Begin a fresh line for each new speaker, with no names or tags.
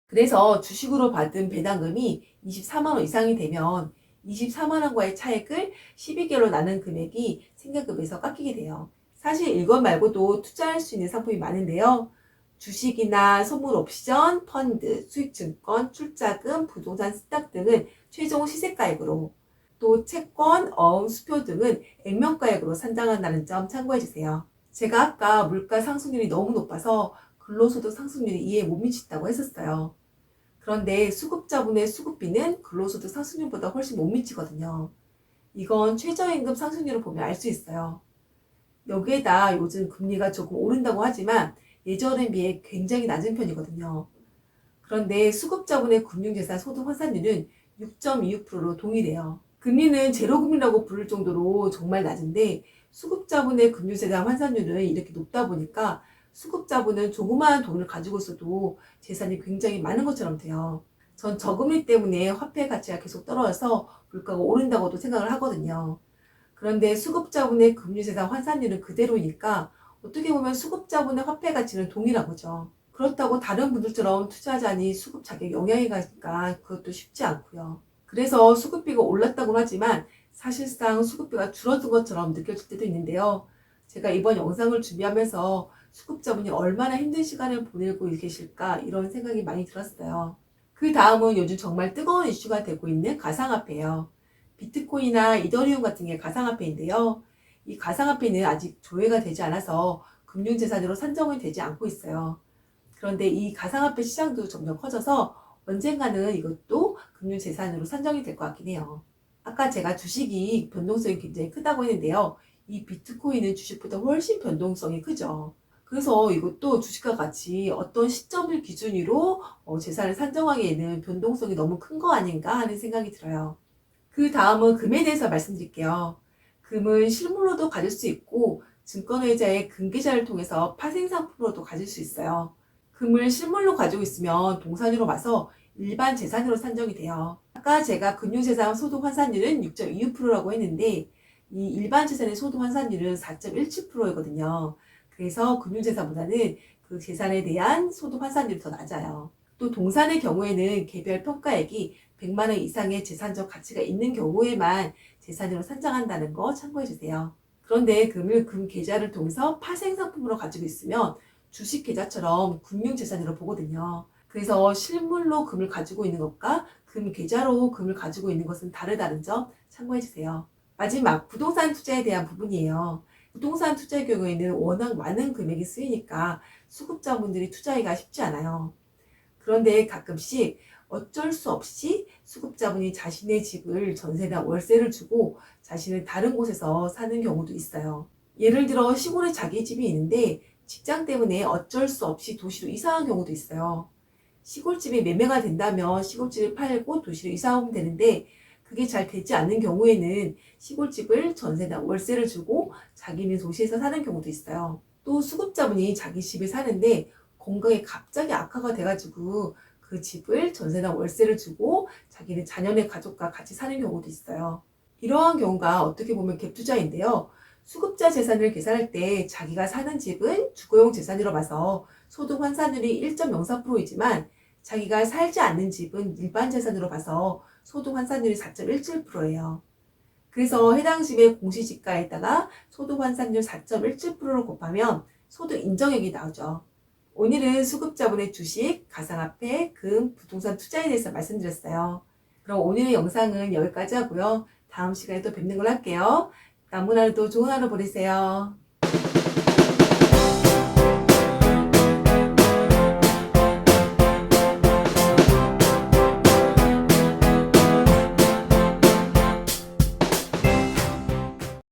그래서 주식으로 받은 배당금이 24만 원 이상이 되면 24만 원과의 차액을 12개월로 나눈 금액이 생계급에서 깎이게 돼요. 사실 이것 말고도 투자할 수 있는 상품이 많은데요. 주식이나 선물 옵션, 펀드, 수익증권, 출자금, 부동산 스탁 등은 최종 시세가액으로, 또 채권, 어음, 수표 등은 액면가액으로 산정한다는 점 참고해주세요. 제가 아까 물가 상승률이 너무 높아서 근로소득 상승률이 이해에 못 미친다고 했었어요. 그런데 수급자분의 수급비는 근로소득 상승률보다 훨씬 못 미치거든요. 이건 최저임금 상승률을 보면 알 수 있어요. 여기에다 요즘 금리가 조금 오른다고 하지만 예전에 비해 굉장히 낮은 편이거든요. 그런데 수급자분의 금융재산 소득 환산율은 6.26%로 동일해요. 금리는 제로금리라고 부를 정도로 정말 낮은데 수급자분의 금융재산 환산율은 이렇게 높다 보니까 수급자분은 조그마한 돈을 가지고 있어도 재산이 굉장히 많은 것처럼 돼요. 전 저금리 때문에 화폐 가치가 계속 떨어져서 물가가 오른다고도 생각을 하거든요. 그런데 수급자분의 금융재산 환산율은 그대로니까 어떻게 보면 수급자분의 화폐 가치는 동일한 거죠. 그렇다고 다른 분들처럼 투자자니 수급 자격에 영향이 가니까 그것도 쉽지 않고요. 그래서 수급비가 올랐다고 하지만 사실상 수급비가 줄어든 것처럼 느껴질 때도 있는데요. 제가 이번 영상을 준비하면서 수급자분이 얼마나 힘든 시간을 보내고 계실까 이런 생각이 많이 들었어요. 그 다음은 요즘 정말 뜨거운 이슈가 되고 있는 가상화폐예요. 비트코인이나 이더리움 같은 게 가상화폐인데요. 이 가상화폐는 아직 조회가 되지 않아서 금융재산으로 산정이 되지 않고 있어요. 그런데 이 가상화폐 시장도 점점 커져서 언젠가는 이것도 금융재산으로 산정이 될 것 같긴 해요. 아까 제가 주식이 변동성이 굉장히 크다고 했는데요. 이 비트코인은 주식보다 훨씬 변동성이 크죠. 그래서 이것도 주식과 같이 어떤 시점을 기준으로 재산을 산정하기에는 변동성이 너무 큰 거 아닌가 하는 생각이 들어요. 그 다음은 금에 대해서 말씀드릴게요. 금은 실물로도 가질 수 있고 증권회사의 금계좌를 통해서 파생상품으로도 가질 수 있어요. 금을 실물로 가지고 있으면 동산으로 봐서 일반 재산으로 산정이 돼요. 아까 제가 금융재산 소득 환산율은 6.26%라고 했는데 이 일반 재산의 소득 환산율은 4.17%이거든요. 그래서 금융재산보다는 그 재산에 대한 소득 환산율이 더 낮아요. 또 동산의 경우에는 개별 평가액이 100만 원 이상의 재산적 가치가 있는 경우에만 재산으로 산정한다는 거 참고해 주세요. 그런데 금을 금 계좌를 통해서 파생 상품으로 가지고 있으면 주식 계좌처럼 금융재산으로 보거든요. 그래서 실물로 금을 가지고 있는 것과 금 계좌로 금을 가지고 있는 것은 다르다는 점 참고해 주세요. 마지막 부동산 투자에 대한 부분이에요. 부동산 투자의 경우에는 워낙 많은 금액이 쓰이니까 수급자분들이 투자하기가 쉽지 않아요. 그런데 가끔씩 어쩔 수 없이 수급자분이 자신의 집을 전세나 월세를 주고 자신을 다른 곳에서 사는 경우도 있어요. 예를 들어 시골에 자기 집이 있는데 직장 때문에 어쩔 수 없이 도시로 이사한 경우도 있어요. 시골집이 매매가 된다면 시골집을 팔고 도시로 이사 오면 되는데 그게 잘 되지 않는 경우에는 시골집을 전세나 월세를 주고 자기는 도시에서 사는 경우도 있어요. 또 수급자분이 자기 집에 사는데 건강이 갑자기 악화가 돼가지고 그 집을 전세나 월세를 주고 자기는 자녀네 가족과 같이 사는 경우도 있어요. 이러한 경우가 어떻게 보면 갭투자인데요. 수급자 재산을 계산할 때 자기가 사는 집은 주거용 재산으로 봐서 소득 환산율이 1.04%이지만 자기가 살지 않는 집은 일반 재산으로 봐서 소득 환산율이 4.17%예요. 그래서 해당 집의 공시지가에다가 소득 환산율 4.17%를 곱하면 소득 인정액이 나오죠. 오늘은 수급자분의 주식, 가상화폐, 금, 부동산 투자에 대해서 말씀드렸어요. 그럼 오늘의 영상은 여기까지 하고요. 다음 시간에 또 뵙는 걸로 할게요. 남은 하루도 좋은 하루 보내세요.